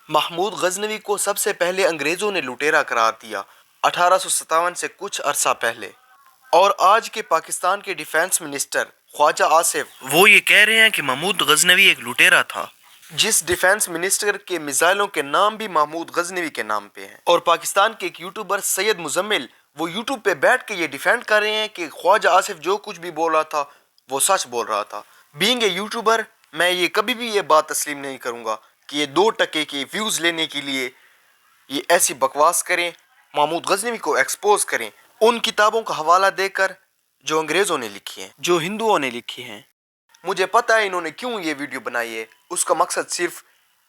محمود غزنوی کو سب سے پہلے انگریزوں نے لٹیرا قرار دیا 1857 سے کچھ عرصہ پہلے، اور آج کے پاکستان کے ڈیفنس منسٹر خواجہ آصف وہ یہ کہہ رہے ہیں کہ محمود غزنوی ایک لٹیرا تھا۔ جس ڈیفنس منسٹر کے میزائلوں کے نام بھی محمود غزنوی کے نام پہ ہیں، اور پاکستان کے ایک یوٹیوبر سید مزمل وہ یوٹیوب پہ بیٹھ کے یہ ڈیفینڈ کر رہے ہیں کہ خواجہ آصف جو کچھ بھی بول رہا تھا وہ سچ بول رہا تھا۔ بینگ اے یوٹیوبر میں یہ کبھی بھی یہ بات تسلیم نہیں کروں گا کہ یہ 2 ٹکے کے ویوز لینے کے لیے یہ ایسی بکواس کریں، محمود غزنوی کو ایکسپوز کریں ان کتابوں کا حوالہ دے کر جو انگریزوں نے لکھی ہیں، جو ہندوؤں نے لکھی ہیں۔ مجھے پتہ ہے انہوں نے کیوں یہ ویڈیو بنائی ہے، اس کا مقصد صرف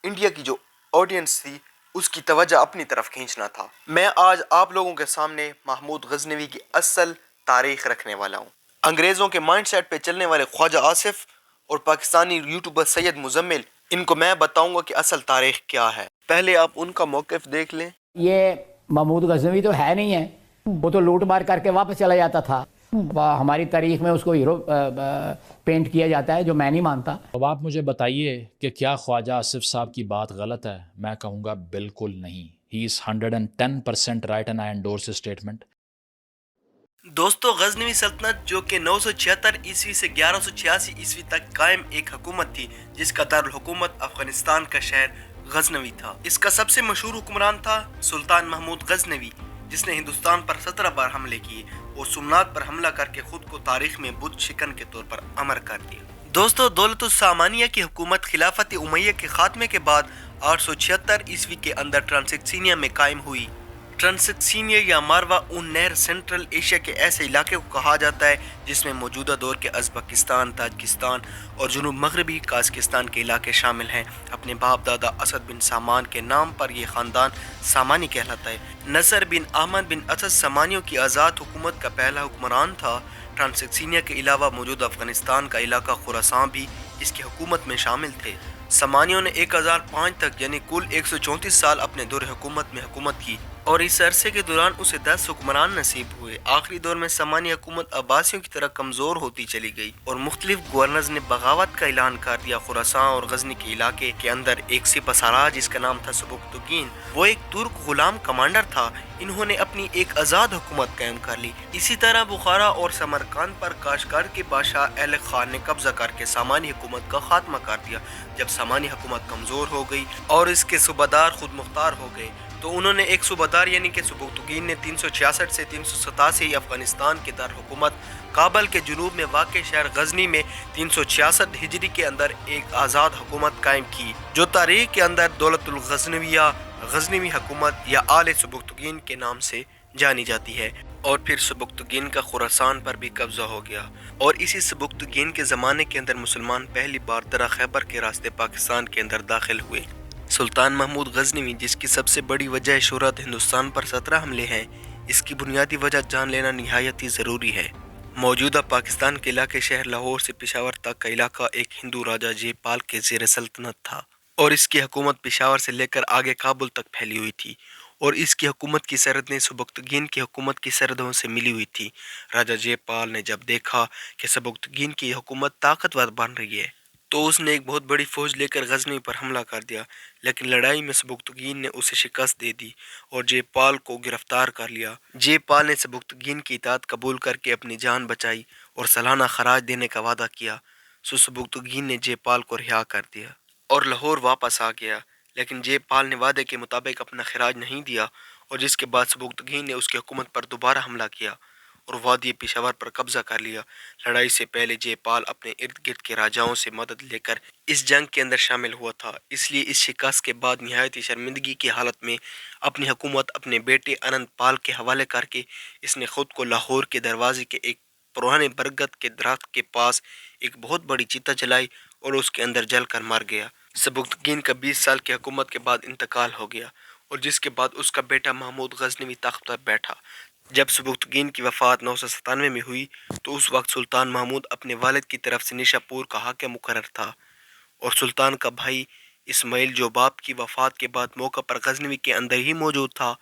انڈیا کی جو آڈینس تھی اس کی توجہ اپنی طرف کھینچنا تھا۔ میں آج آپ لوگوں کے سامنے محمود غزنوی کی اصل تاریخ رکھنے والا ہوں۔ انگریزوں کے مائنڈ سیٹ پہ چلنے والے خواجہ آصف اور پاکستانی یوٹیوبر سید مزمل، ان کو میں بتاؤں گا کہ اصل تاریخ کیا ہے۔ پہلے آپ ان کا موقف دیکھ لیں۔ یہ محمود غزنوی تو ہے نہیں ہے، وہ تو لوٹ مار کر کے واپس چلا جاتا تھا۔ ہماری تاریخ میں اس کو ہیرو پینٹ کیا جاتا ہے، جو میں نہیں مانتا۔ اب آپ مجھے بتائیے کہ کیا خواجہ آصف صاحب کی بات غلط ہے؟ میں کہوں گا بالکل نہیں۔ He is 110% right and I endorse statement. دوستو، غزنوی سلطنت جو کہ 976 عیسوی سے 1186 عیسوی تک قائم ایک حکومت تھی، جس کا دارالحکومت افغانستان کا شہر غزنوی تھا۔ اس کا سب سے مشہور حکمران تھا سلطان محمود غزنوی، جس نے ہندوستان پر 17 بار حملے کیے اور سومنات پر حملہ کر کے خود کو تاریخ میں بت شکن کے طور پر امر کر دیا۔ دوستو، دولت السامانیہ کی حکومت خلافت امیہ کے خاتمے کے بعد 876 عیسوی کے اندر ٹرانسکسینیا میں قائم ہوئی۔ ٹرانسکسینیا یا ماروا اون نہر سینٹرل ایشیا کے ایسے علاقے کو کہا جاتا ہے جس میں موجودہ دور کے ازبکستان، تاجکستان اور جنوب مغربی قازقستان کے علاقے شامل ہیں۔ اپنے باپ دادا اسد بن سامان کے نام پر یہ خاندان سامانی کہلاتا ہے۔ نصر بن احمد بن اسد سامانیوں کی آزاد حکومت کا پہلا حکمران تھا۔ ٹرانسکسینیا کے علاوہ موجودہ افغانستان کا علاقہ خراسان بھی اس کی حکومت میں شامل تھے۔ سامانیوں نے 1005 تک یعنی کل 134 سال اپنے دور حکومت میں حکومت کی، اور اس عرصے کے دوران اسے 10 حکمران نصیب ہوئے۔ آخری دور میں سامانی حکومت عباسیوں کی طرح کمزور ہوتی چلی گئی اور مختلف گورنرز نے بغاوت کا اعلان کر دیا۔ خراسان اور غزنی کے علاقے کے اندر ایک سپہ سالار جس کا نام تھا سبکتگین، وہ ایک ترک غلام کمانڈر تھا۔ انہوں نے اپنی ایک آزاد حکومت قائم کر لی۔ اسی طرح بخارا اور سمرقند پر کاشغر کے بادشاہ ایلک خان نے قبضہ کر کے سامانی حکومت کا خاتمہ کر دیا۔ جب سامانی حکومت کمزور ہو گئی اور اس کے صوبیدار خود مختار ہو گئے تو انہوں نے ایک صوبیدار یعنی کہ سبکتگین نے 366 سے 387 افغانستان کے دارالحکومت کابل کے جنوب میں واقع شہر غزنی میں 366 ہجری کے اندر ایک آزاد حکومت قائم کی، جو تاریخ کے اندر دولت الغزنویہ، غزنوی حکومت یا آل سبکتگین کے نام سے جانی جاتی ہے۔ اور پھر سبکتگین کا خراسان پر بھی قبضہ ہو گیا، اور اسی سبکتگین کے زمانے کے اندر مسلمان پہلی بار درہ خیبر کے راستے پاکستان کے اندر داخل ہوئے۔ سلطان محمود غزنوی، جس کی سب سے بڑی وجہ شہرت ہندوستان پر 17 حملے ہیں، اس کی بنیادی وجہ جان لینا نہایت ہی ضروری ہے۔ موجودہ پاکستان کے علاقے شہر لاہور سے پشاور تک کا علاقہ ایک ہندو راجہ جے پال کے زیر سلطنت تھا، اور اس کی حکومت پشاور سے لے کر آگے کابل تک پھیلی ہوئی تھی، اور اس کی حکومت کی سرحدیں سبکتگین کی حکومت کی سرحدوں سے ملی ہوئی تھی۔ راجہ جے پال نے جب دیکھا کہ سبکتگین کی حکومت طاقتور بن رہی ہے تو اس نے ایک بہت بڑی فوج لے کر غزنی پر حملہ کر دیا، لیکن لڑائی میں سبکتگین نے اسے شکست دے دی اور جے پال کو گرفتار کر لیا۔ جے پال نے سبکتگین کی اطاعت قبول کر کے اپنی جان بچائی اور سالانہ خراج دینے کا وعدہ کیا۔ سبکتگین نے جے پال کو رہا کر دیا اور لاہور واپس آ گیا، لیکن جے پال نے وعدے کے مطابق اپنا خراج نہیں دیا، اور جس کے بعد سبکتگین نے اس کی حکومت پر دوبارہ حملہ کیا اور وادی پشاور پر قبضہ کر لیا۔ لڑائی سے پہلے جے پال اپنے ارد گرد کے راجاؤں سے مدد لے کر اس جنگ کے اندر شامل ہوا تھا، اس لیے اس شکست کے بعد نہایت ہی شرمندگی کی حالت میں اپنی حکومت اپنے بیٹے اننت پال کے حوالے کر کے اس نے خود کو لاہور کے دروازے کے ایک پرانے برگد کے درخت کے پاس ایک بہت بڑی چتا جلائی اور اس کے اندر جل کر مر گیا۔ سبکتگین کا 20 سال کی حکومت کے بعد انتقال ہو گیا، اور جس کے بعد اس کا بیٹا محمود غزنوی تخت پر بیٹھا۔ جب سبکتگین کی وفات 997 میں ہوئی تو اس وقت سلطان محمود اپنے والد کی طرف سے نیشا پور کا حاکم مقرر تھا، اور سلطان کا بھائی اسماعیل جو باپ کی وفات کے بعد موقع پر غزنوی کے اندر ہی موجود تھا،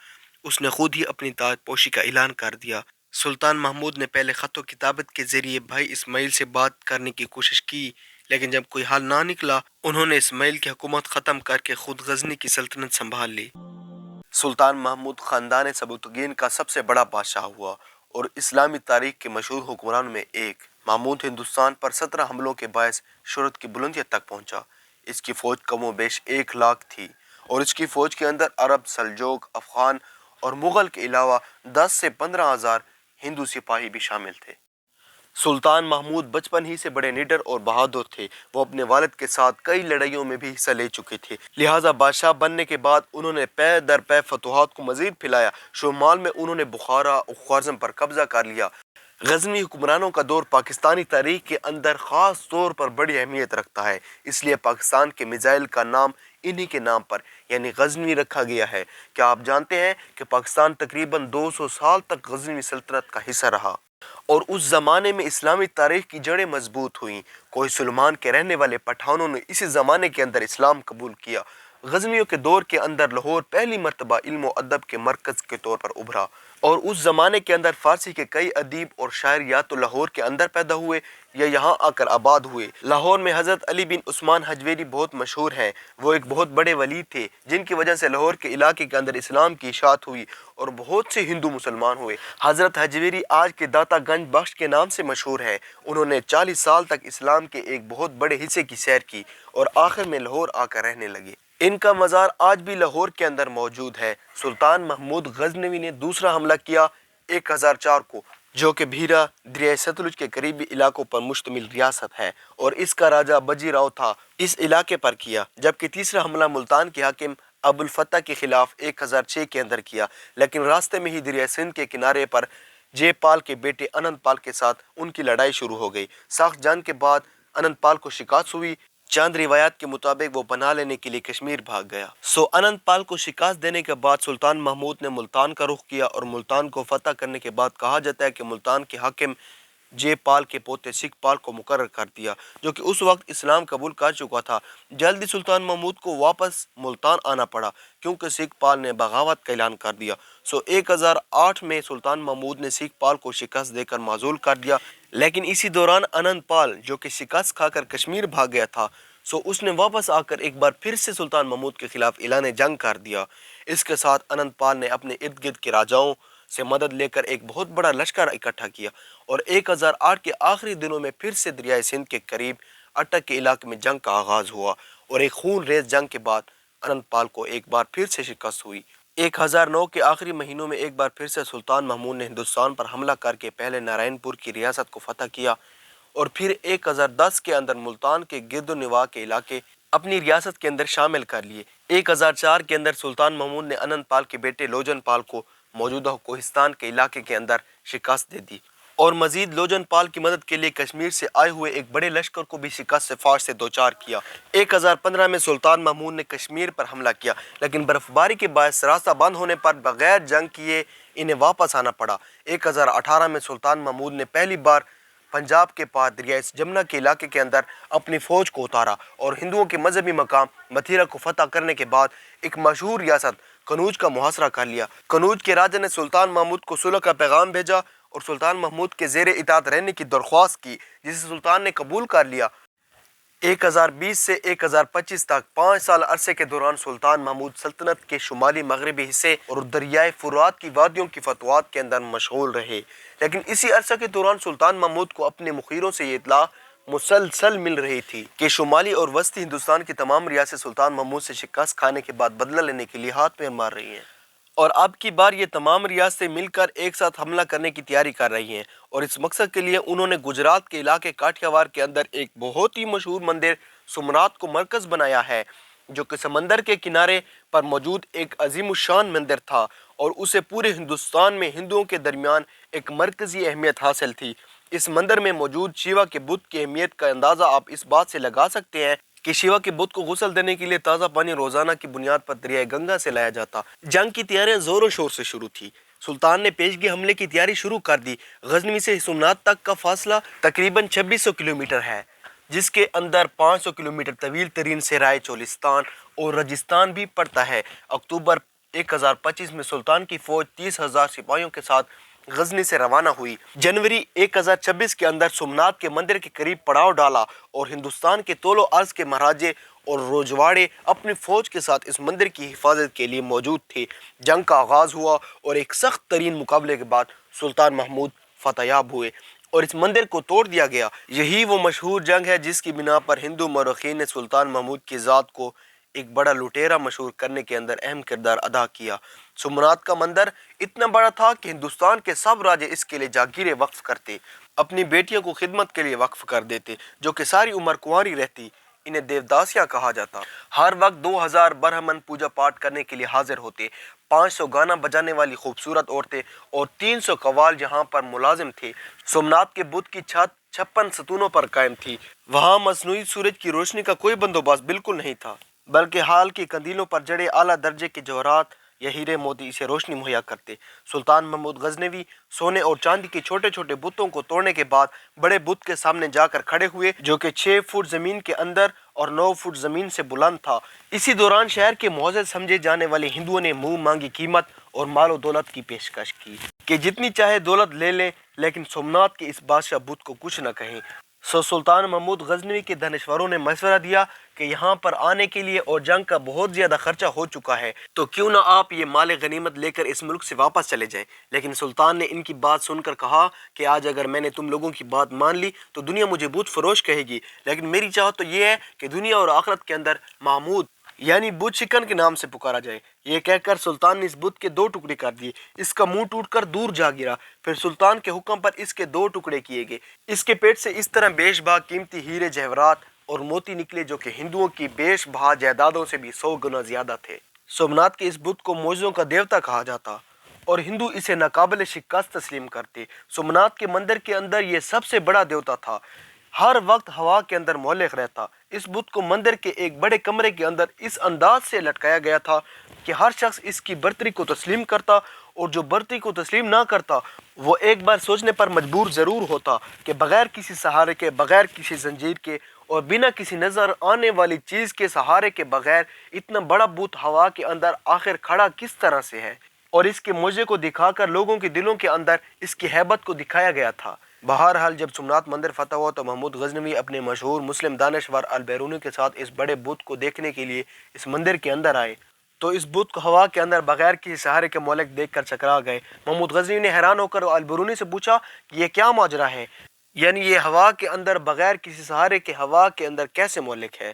اس نے خود ہی اپنی تاج پوشی کا اعلان کر دیا۔ سلطان محمود نے پہلے خط و کتابت کے ذریعے بھائی اسماعیل سے بات کرنے کی کوشش کی، لیکن جب کوئی حل نہ نکلا انہوں نے اسماعیل کی حکومت ختم کر کے خود غزنی کی سلطنت سنبھال لی۔ سلطان محمود خاندان سبکتگین کا سب سے بڑا بادشاہ ہوا اور اسلامی تاریخ کے مشہور حکمرانوں میں ایک۔ محمود ہندوستان پر 17 حملوں کے باعث شہرت کی بلندیوں تک پہنچا۔ اس کی فوج کم و بیش 1 لاکھ تھی اور اس کی فوج کے اندر عرب، سلجوق، افغان اور مغل کے علاوہ 10 سے 15 ہزار ہندو سپاہی بھی شامل تھے۔ سلطان محمود بچپن ہی سے بڑے نڈر اور بہادر تھے۔ وہ اپنے والد کے ساتھ کئی لڑائیوں میں بھی حصہ لے چکے تھے، لہٰذا بادشاہ بننے کے بعد انہوں نے پے در پے فتوحات کو مزید پھیلایا۔ شمال میں انہوں نے بخارا اور خوارزم پر قبضہ کر لیا۔ غزنوی حکمرانوں کا دور پاکستانی تاریخ کے اندر خاص طور پر بڑی اہمیت رکھتا ہے، اس لیے پاکستان کے میزائل کا نام انہی کے نام پر یعنی غزنوی رکھا گیا ہے۔ کیا آپ جانتے ہیں کہ پاکستان تقریباً 200 سال تک غزنوی سلطنت کا حصہ رہا اور اس زمانے میں اسلامی تاریخ کی جڑیں مضبوط ہوئیں۔ کوہ سلیمان کے رہنے والے پٹھانوں نے اسی زمانے کے اندر اسلام قبول کیا۔ غزنویوں کے دور کے اندر لاہور پہلی مرتبہ علم و ادب کے مرکز کے طور پر ابھرا اور اس زمانے کے اندر فارسی کے کئی ادیب اور شاعر یا تو لاہور کے اندر پیدا ہوئے یا یہاں آ کر آباد ہوئے۔ لاہور میں حضرت علی بن عثمان حجویری بہت مشہور ہیں۔ وہ ایک بہت بڑے ولی تھے جن کی وجہ سے لاہور کے علاقے کے اندر اسلام کی اشاعت ہوئی اور بہت سے ہندو مسلمان ہوئے۔ حضرت حجویری آج کے داتا گنج بخش کے نام سے مشہور ہیں۔ انہوں نے 40 سال تک اسلام کے ایک بہت بڑے حصے کی سیر کی اور آخر میں لاہور آ کر رہنے لگے۔ ان کا مزار آج بھی لاہور کے اندر موجود ہے۔ سلطان محمود غزنوی نے دوسرا حملہ کیا 1004 کو، جو کہ بھیرا دریائے ستلج کے قریبی علاقوں پر مشتمل ریاست ہے اور اس کا راجہ بجی راؤ تھا، اس علاقے پر کیا، جبکہ تیسرا حملہ ملتان کے حاکم ابو الفتح کے خلاف 1006 کے اندر کیا، لیکن راستے میں ہی دریائے سندھ کے کنارے پر جے پال کے بیٹے اننت پال کے ساتھ ان کی لڑائی شروع ہو گئی۔ سخت جنگ کے بعد اننت پال کو شکست ہوئی۔ چند روایات کے مطابق وہ پناہ لینے کے لیے کشمیر بھاگ گیا۔ اننت پال کو شکست دینے کے بعد سلطان محمود نے ملتان کا رخ کیا اور ملتان کو فتح کرنے کے بعد کہا جاتا ہے کہ ملتان کے حاکم جے پال کے پوتے سکھ پال کو مقرر کر دیا، جو کہ اس وقت اسلام قبول کر چکا تھا۔ جلدی سلطان محمود کو واپس ملتان آنا پڑا کیونکہ سکھ پال نے بغاوت کا اعلان کر دیا۔ 1008 میں سلطان محمود نے سکھ پال کو شکست دے کر معزول کر دیا، لیکن اسی دوران اننت پال جو کہ شکست کھا کر کشمیر بھاگ گیا تھا، اس نے واپس آ کر ایک بار پھر سے سلطان محمود کے خلاف اعلان جنگ کر دیا۔ اس کے ساتھ اننت پال نے اپنے ارد گرد کے راجاؤں سے مدد لے کر ایک بہت بڑا لشکر اکٹھا کیا اور 1008 کے آخری دنوں میں پھر سے دریائے سندھ کے قریب اٹک کے علاقے میں جنگ کا آغاز ہوا اور ایک خون ریز جنگ کے بعد اننت پال کو ایک بار پھر سے شکست ہوئی۔ 1009 کے آخری مہینوں میں ایک بار پھر سے سلطان محمود نے ہندوستان پر حملہ کر کے پہلے نارائن پور کی ریاست کو فتح کیا اور پھر 1010 کے اندر ملتان کے گرد و نواح کے علاقے اپنی ریاست کے اندر شامل کر لیے۔ 1004 کے اندر سلطان محمود نے اننت پال کے بیٹے لوجن پال کو موجودہ کوہستان کے علاقے کے اندر شکست دے دی اور مزید لوجن پال کی مدد کے لیے کشمیر سے آئے ہوئے ایک بڑے لشکر کو بھی شکست سے فاش سے دوچار کیا۔ 1015 میں سلطان محمود نے کشمیر پر حملہ کیا، لیکن برف باری کے باعث راستہ بند ہونے پر بغیر جنگ کیے انہیں واپس آنا پڑا۔ 1018 میں سلطان محمود نے پہلی بار پنجاب کے پار دریائے جمنا کے علاقے کے اندر اپنی فوج کو اتارا اور ہندوؤں کے مذہبی مقام متھیرا کو فتح کرنے کے بعد ایک مشہور ریاست قنوج کا محاصرہ کر لیا۔ قنوج کے راجا نے سلطان محمود کو صلح کا پیغام بھیجا اور سلطان محمود کے زیر اطاعت رہنے کی درخواست کی، جسے سلطان نے قبول کر لیا۔ 1020 سے 1025 تک 5 سال عرصے کے دوران سلطان محمود سلطنت کے شمالی مغربی حصے اور دریائے فرات کی وادیوں کی فتوحات کے اندر مشغول رہے، لیکن اسی عرصے کے دوران سلطان محمود کو اپنے مخیروں سے یہ اطلاع مسلسل مل رہی تھی کہ شمالی اور وسطی ہندوستان کی تمام ریاستیں سلطان محمود سے شکست کھانے کے بعد بدلہ لینے کے لیے ہاتھ میں مار رہی ہیں اور اب کی بار یہ تمام ریاستیں مل کر ایک ساتھ حملہ کرنے کی تیاری کر رہی ہیں اور اس مقصد کے لیے انہوں نے گجرات کے علاقے کاٹھیاوار کے اندر ایک بہت ہی مشہور مندر سومناتھ کو مرکز بنایا ہے، جو کہ سمندر کے کنارے پر موجود ایک عظیم الشان مندر تھا اور اسے پورے ہندوستان میں ہندوؤں کے درمیان ایک مرکزی اہمیت حاصل تھی۔ اس مندر میں موجود شیوا کے بت کی اہمیت کا اندازہ آپ اس بات سے لگا سکتے ہیں کہ شیوا کے بت کو غسل دینے کے لیے تازہ پانی روزانہ کی بنیاد پر دریائے گنگا سے لایا جاتا۔ جنگ کی تیاریاں زور و شور سے شروع تھی۔ سلطان نے پیشگی حملے کی تیاری شروع کر دی۔ غزنوی سے سومناتھ تک کا فاصلہ تقریباً 2600 کلومیٹر ہے، جس کے اندر 500 کلومیٹر طویل ترین صحرائے چولستان اور راجستھان بھی پڑتا ہے۔ اکتوبر 1025 میں سلطان کی فوج 30,000 سپاہیوں کے ساتھ غزنی سے روانہ ہوئی۔ جنوری 1026 کے اندر سومناتھ کے مندر کے قریب پڑاؤ ڈالا اور ہندوستان کے طول و عرض کے مہاراجے اور روجواڑے اپنی فوج کے ساتھ اس مندر کی حفاظت کے لیے موجود تھے۔ جنگ کا آغاز ہوا اور ایک سخت ترین مقابلے کے بعد سلطان محمود فتح یاب ہوئے اور اس مندر کو توڑ دیا گیا۔ یہی وہ مشہور جنگ ہے جس کی بنا پر ہندو مورخین نے سلطان محمود کی ذات کو ایک بڑا لٹیرا مشہور کرنے کے اندر اہم کردار ادا کیا۔ سومناتھ کا مندر اتنا بڑا تھا کہ ہندوستان کے سب راجے اس کے لیے جاگیریں وقف کرتے، اپنی بیٹیوں کو خدمت کے لیے وقف کر دیتے جو کہ ساری عمر کنواری رہتی۔ انہیں دیوداسیاں کہا جاتا۔ ہر وقت 2000 برہمن پوجا پاٹ کرنے کے لیے حاضر ہوتے، 500 گانا بجانے والی خوبصورت عورتیں اور 300 قوال جہاں پر ملازم تھے۔ سومناتھ کے بت کی چھت 56 ستونوں پر قائم تھی۔ وہاں مصنوعی سورج کی روشنی کا کوئی بندوبست بالکل نہیں تھا، بلکہ حال کی قندیلوں پر جڑے اعلیٰ درجے کے جوہرات یا ہیرے موتی اسے روشنی مہیا کرتے۔ سلطان محمود غزنوی سونے اور چاندی کے چھوٹے چھوٹے بتوں کو توڑنے کے بعد بڑے بت کے سامنے جا کر کھڑے ہوئے جو کہ 6 فٹ زمین کے اندر اور 9 فٹ زمین سے بلند تھا۔ اسی دوران شہر کے معزز سمجھے جانے والے ہندوؤں نے منہ مانگی قیمت اور مال و دولت کی پیشکش کی کہ جتنی چاہے دولت لے لیں لیکن سومناتھ کے اس بادشاہ بت کو کچھ نہ کہیں۔ سلطان محمود غزنوی کے دانشوروں نے مشورہ دیا کہ یہاں پر آنے کے لیے اور جنگ کا بہت زیادہ خرچہ ہو چکا ہے تو کیوں نہ آپ یہ مال غنیمت لے کر اس ملک سے واپس چلے جائیں۔ لیکن سلطان نے ان کی بات سن کر کہا کہ آج اگر میں نے تم لوگوں کی بات مان لی تو دنیا مجھے بت فروش کہے گی، لیکن میری چاہت تو یہ ہے کہ دنیا اور آخرت کے اندر محمود یعنی بت شکن کے نام سے پکارا جائے۔ یہ کہہ کر سلطان نے اس بت کے 2 ٹکڑے کر دیے، اس کا منہ ٹوٹ کر دور جا گرا۔ پھر سلطان کے حکم پر اس کے 2 ٹکڑے کیے گئے۔ اس کے پیٹ سے اس طرح بیش بہا قیمتی ہیرے جواہرات اور موتی نکلے جو کہ ہندوؤں کی بیش بہا جائیدادوں سے بھی 100 گنا زیادہ تھے۔ سومناتھ کے اس بت کو معجزوں کا دیوتا کہا جاتا اور ہندو اسے ناقابل شکست تسلیم کرتے۔ سومناتھ کے مندر کے اندر یہ سب سے بڑا دیوتا تھا، ہر وقت ہوا کے اندر معلق رہتا۔ اس بت کو مندر کے ایک بڑے کمرے کے اندر اس انداز سے لٹکایا گیا تھا کہ ہر شخص اس کی برتری کو تسلیم کرتا اور جو برتری کو تسلیم نہ کرتا وہ ایک بار سوچنے پر مجبور ضرور ہوتا کہ بغیر کسی سہارے کے، بغیر کسی زنجیر کے اور بنا کسی نظر آنے والی چیز کے سہارے کے بغیر اتنا بڑا بت ہوا کے اندر آخر کھڑا کس طرح سے ہے، اور اس کے معجزے کو دکھا کر لوگوں کے دلوں کے اندر اس کی ہیبت کو دکھایا گیا تھا۔ بہرحال جب سومناتھ مندر فتح ہوا تو محمود غزنوی اپنے مشہور مسلم دانشور البیرونی کے ساتھ اس بڑے بت کو دیکھنے کے لیے اس مندر کے اندر آئے تو اس بت کو ہوا کے اندر بغیر کسی سہارے کے معلق دیکھ کر چکرا گئے۔ محمود غزنوی نے حیران ہو کر البیرونی سے پوچھا کہ یہ کیا ماجرا ہے، یعنی یہ ہوا کے اندر بغیر کسی سہارے کے ہوا کے اندر کیسے معلق ہے؟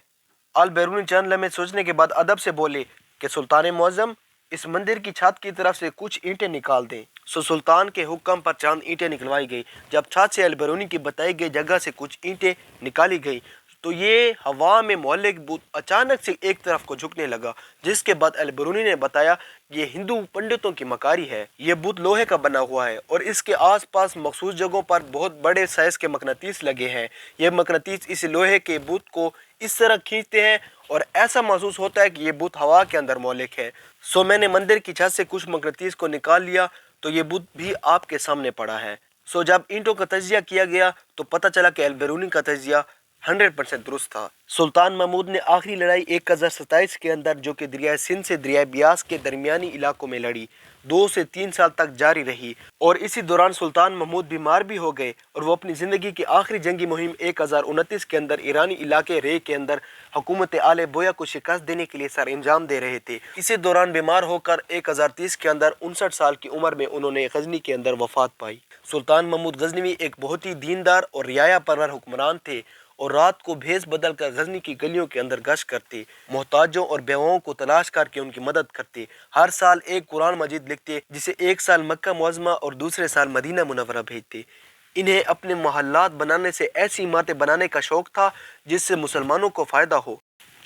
البیرونی چند لمحے سوچنے کے بعد ادب سے بولے کہ سلطان معظم اس مندر کی چھت کی طرف سے کچھ اینٹیں نکال دیں۔ سلطان کے حکم پر چند اینٹیں نکلوائی گئی۔ جب چھت سے البیرونی کی بتائی گئی جگہ سے کچھ اینٹیں نکالی گئی تو یہ ہوا میں معلق بت اچانک سے ایک طرف کو جھکنے لگا، جس کے بعد البیرونی نے بتایا یہ ہندو پنڈتوں کی مکاری ہے۔ یہ بت لوہے کا بنا ہوا ہے اور اس کے آس پاس مخصوص جگہوں پر بہت بڑے سائز کے مقناطیس لگے ہیں۔ یہ مقناطیس اس لوہے کے بت کو اس طرح کھینچتے ہیں اور ایسا محسوس ہوتا ہے کہ یہ بت ہوا کے اندر معلق ہے۔ میں نے مندر کی چھت سے کچھ مقناطیس کو نکال لیا تو یہ بت بھی آپ کے سامنے پڑا ہے۔ جب اینٹوں کا تجزیہ کیا گیا تو پتہ چلا کہ البیرونی کا تجزیہ 100% درست تھا۔ سلطان محمود نے آخری لڑائی 1027 کے اندر جو کہ دریائے سندھ سے دریائے بیاس کے درمیانی علاقوں میں لڑی، 2 سے 3 سال تک جاری رہی اور اسی دوران سلطان محمود بیمار بھی ہو گئے اور وہ اپنی زندگی کی آخری جنگی مہم 1029 کے اندر ایرانی علاقے رے کے اندر حکومت آل بویا کو شکست دینے کے لیے سر انجام دے رہے تھے۔ اسی دوران بیمار ہو کر 1030 کے اندر 59 سال کی عمر میں انہوں نے غزنی کے اندر وفات پائی۔ سلطان محمود غزنوی ایک بہت ہی دیندار اور رعایا پرور حکمران تھے اور رات کو بھیس بدل کر غزنی کی گلیوں کے اندر گشت کرتے، محتاجوں اور بیواؤں کو تلاش کر کے ان کی مدد کرتے، ہر سال ایک قرآن مجید لکھتے جسے ایک سال مکہ معظمہ اور دوسرے سال مدینہ منورہ بھیجتے۔ انہیں اپنے محلات بنانے سے ایسی عمارتیں بنانے کا شوق تھا جس سے مسلمانوں کو فائدہ ہو،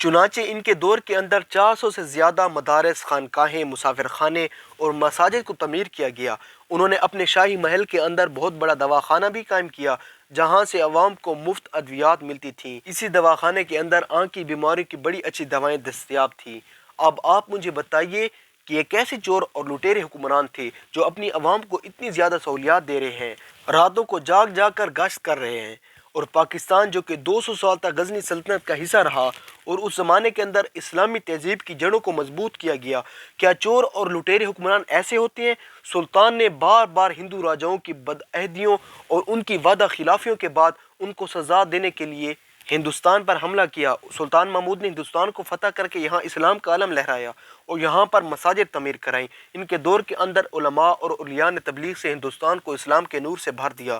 چنانچہ ان کے دور کے اندر 400 سے زیادہ مدارس، خانقاہیں، مسافر خانے اور مساجد کو تعمیر کیا گیا۔ انہوں نے اپنے شاہی محل کے اندر بہت بڑا دواخانہ بھی قائم کیا جہاں سے عوام کو مفت ادویات ملتی تھیں۔ اسی دواخانے کے اندر آنکھ کی بیماری کی بڑی اچھی دوائیں دستیاب تھیں۔ اب آپ مجھے بتائیے کہ یہ کیسے چور اور لٹیرے حکمران تھے جو اپنی عوام کو اتنی زیادہ سہولیات دے رہے ہیں، راتوں کو جاگ جاگ کر گشت کر رہے ہیں اور پاکستان جو کہ 200 سال تک غزنی سلطنت کا حصہ رہا اور اس زمانے کے اندر اسلامی تہذیب کی جڑوں کو مضبوط کیا گیا، کیا چور اور لٹیرے حکمران ایسے ہوتے ہیں؟ سلطان نے بار بار ہندو راجاؤں کی بدعہدیوں اور ان کی وعدہ خلافیوں کے بعد ان کو سزا دینے کے لیے ہندوستان پر حملہ کیا۔ سلطان محمود نے ہندوستان کو فتح کر کے یہاں اسلام کا علم لہرایا اور یہاں پر مساجد تعمیر کرائیں۔ ان کے دور کے اندر علماء اور اولیاء نے تبلیغ سے ہندوستان کو اسلام کے نور سے بھر دیا۔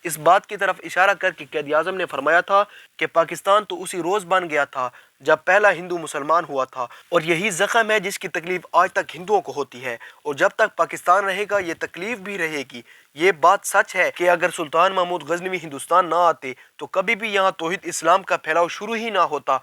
اس بات کی طرف اشارہ کر کے قائد اعظم نے فرمایا تھا کہ پاکستان تو اسی روز بن گیا تھا جب پہلا ہندو مسلمان ہوا تھا، اور یہی زخم ہے جس کی تکلیف آج تک ہندوؤں کو ہوتی ہے، اور جب تک پاکستان رہے گا یہ تکلیف بھی رہے گی۔ یہ بات سچ ہے کہ اگر سلطان محمود غزنوی ہندوستان نہ آتے تو کبھی بھی یہاں توحید اسلام کا پھیلاؤ شروع ہی نہ ہوتا،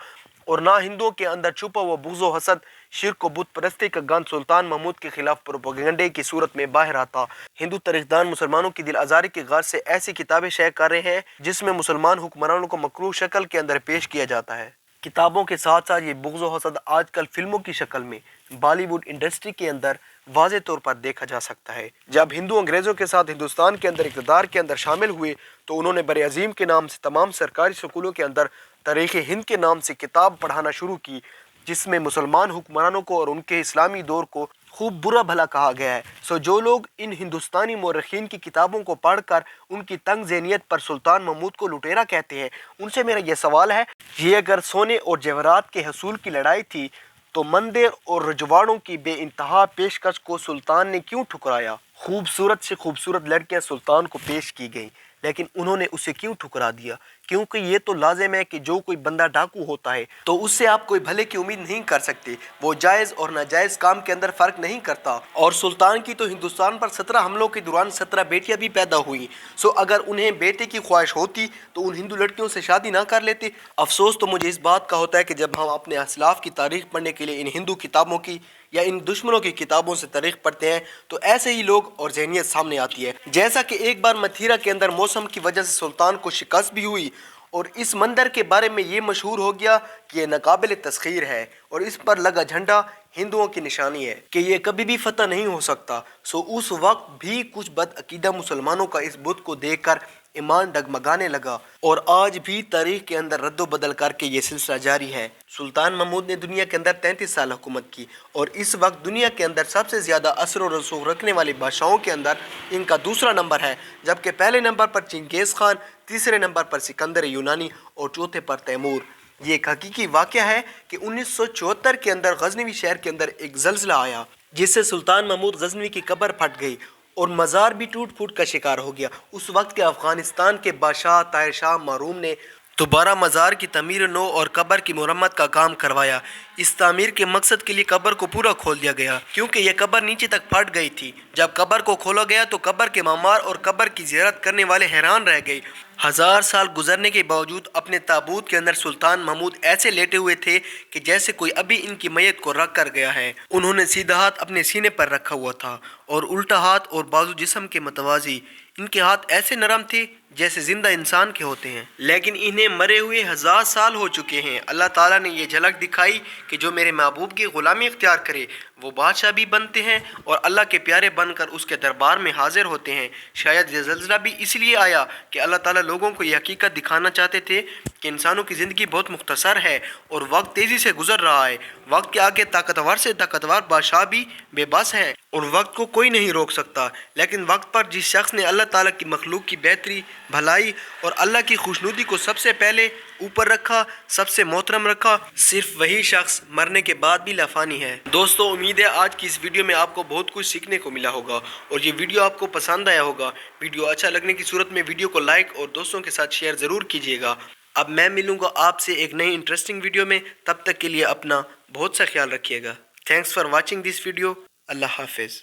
اور نہ ہندوؤں کے اندر چھپا ہوا بغض و حسد، شرک و بت پرستی کا گند سلطان محمود کے خلاف پروپیگنڈے کی صورت میں باہر آتا۔ ہندو تاریخ دان مسلمانوں کی دل آزاری کی غرض سے ایسی کتابیں شائع کر رہے ہیں جس میں مسلمان حکمرانوں کو مکروہ شکل کے اندر پیش کیا جاتا ہے۔ کتابوں کے ساتھ ساتھ یہ بغض و حسد آج کل فلموں کی شکل میں بالی ووڈ انڈسٹری کے اندر واضح طور پر دیکھا جا سکتا ہے۔ جب ہندو انگریزوں کے ساتھ ہندوستان کے اندر اقتدار کے اندر شامل ہوئے تو انہوں نے بر عظیم کے نام سے تمام سرکاری سکولوں کے اندر تاریخ ہند کے نام سے کتاب پڑھانا شروع کی، جس میں مسلمان حکمرانوں کو اور ان کے اسلامی دور کو خوب برا بھلا کہا گیا ہے۔ جو لوگ ان ہندوستانی مورخین کی کتابوں کو پڑھ کر ان کی تنگ ذہنیت پر سلطان محمود کو لٹیرا کہتے ہیں، ان سے میرا یہ سوال ہے، یہ اگر سونے اور جواہرات کے حصول کی لڑائی تھی تو مندر اور رجواڑوں کی بے انتہا پیشکش کو سلطان نے کیوں ٹھکرایا؟ خوبصورت سے خوبصورت لڑکیاں سلطان کو پیش کی گئیں، لیکن انہوں نے اسے کیوں ٹھکرا دیا؟ کیونکہ یہ تو لازم ہے کہ جو کوئی بندہ ڈاکو ہوتا ہے تو اس سے آپ کوئی بھلے کی امید نہیں کر سکتے، وہ جائز اور ناجائز کام کے اندر فرق نہیں کرتا۔ اور سلطان کی تو ہندوستان پر 17 حملوں کے دوران 17 بیٹیاں بھی پیدا ہوئیں، اگر انہیں بیٹے کی خواہش ہوتی تو ان ہندو لڑکیوں سے شادی نہ کر لیتے۔ افسوس تو مجھے اس بات کا ہوتا ہے کہ جب ہم اپنے اسلاف کی تاریخ پڑھنے کے لیے ان ہندو کتابوں کی یا ان دشمنوں کی کتابوں سے تاریخ پڑھتے ہیں تو ایسے ہی لوگ اور ذہنیت سامنے آتی ہے، جیسا کہ ایک بار متھیرا کے اندر موسم کی وجہ سے سلطان کو شکست بھی ہوئی اور اس مندر کے بارے میں یہ مشہور ہو گیا کہ یہ ناقابل تسخیر ہے اور اس پر لگا جھنڈا ہندوؤں کی نشانی ہے کہ یہ کبھی بھی فتح نہیں ہو سکتا۔ اس وقت بھی کچھ بد عقیدہ مسلمانوں کا اس بت کو دیکھ کر ایمان ڈگمگانے لگا، اور آج بھی تاریخ کے اندر رد و بدل کر کے یہ سلسلہ جاری ہے۔ سلطان محمود نے دنیا کے اندر 33 سال حکومت کی اور اس وقت دنیا کے اندر سب سے زیادہ اثر و رسوخ رکھنے والے بادشاہوں کے اندر ان کا دوسرا نمبر ہے، جبکہ پہلے نمبر پر چنگیز خان، تیسرے نمبر پر سکندر یونانی اور چوتھے پر تیمور۔ یہ ایک حقیقی واقعہ ہے کہ 1974 کے اندر غزنوی شہر کے اندر ایک زلزلہ آیا جس سے سلطان محمود غزنوی کی قبر پھٹ گئی اور مزار بھی ٹوٹ پھوٹ کا شکار ہو گیا۔ اس وقت کے افغانستان کے بادشاہ طاہر شاہ محروم نے دوبارہ مزار کی تعمیر نو اور قبر کی مرمت کا کام کروایا۔ اس تعمیر کے مقصد کے لیے قبر کو پورا کھول دیا گیا کیونکہ یہ قبر نیچے تک پھٹ گئی تھی۔ جب قبر کو کھولا گیا تو قبر کے معمار اور قبر کی زیارت کرنے والے حیران رہ گئے۔ 1000 سال گزرنے کے باوجود اپنے تابوت کے اندر سلطان محمود ایسے لیٹے ہوئے تھے کہ جیسے کوئی ابھی ان کی میت کو رکھ کر گیا ہے۔ انہوں نے سیدھا ہاتھ اپنے سینے پر رکھا ہوا تھا اور الٹا ہاتھ اور بازو جسم کے متوازی۔ ان کے ہاتھ ایسے نرم تھے جیسے زندہ انسان کے ہوتے ہیں، لیکن انہیں مرے ہوئے 1000 سال ہو چکے ہیں۔ اللہ تعالیٰ نے یہ جھلک دکھائی کہ جو میرے محبوب کی غلامی اختیار کرے وہ بادشاہ بھی بنتے ہیں اور اللہ کے پیارے بن کر اس کے دربار میں حاضر ہوتے ہیں۔ شاید یہ زلزلہ بھی اس لیے آیا کہ اللہ تعالیٰ لوگوں کو یہ حقیقت دکھانا چاہتے تھے کہ انسانوں کی زندگی بہت مختصر ہے اور وقت تیزی سے گزر رہا ہے۔ وقت کے آگے طاقتور سے طاقتور بادشاہ بھی بے بس ہیں اور وقت کو کوئی نہیں روک سکتا، لیکن وقت پر جس شخص نے اللہ تعالیٰ کی مخلوق کی بہتری، بھلائی اور اللہ کی خوشنودی کو سب سے پہلے اوپر رکھا، سب سے محترم رکھا، صرف وہی شخص مرنے کے بعد بھی لافانی ہے۔ دوستو، امید ہے آج کی اس ویڈیو میں آپ کو بہت کچھ سیکھنے کو ملا ہوگا اور یہ ویڈیو آپ کو پسند آیا ہوگا۔ ویڈیو اچھا لگنے کی صورت میں ویڈیو کو لائک اور دوستوں کے ساتھ شیئر ضرور کیجیے گا۔ اب میں ملوں گا آپ سے ایک نئی انٹرسٹنگ ویڈیو میں، تب تک کے لیے اپنا بہت سا خیال رکھیے گا۔ Thanks for watching this video. اللہ حافظ۔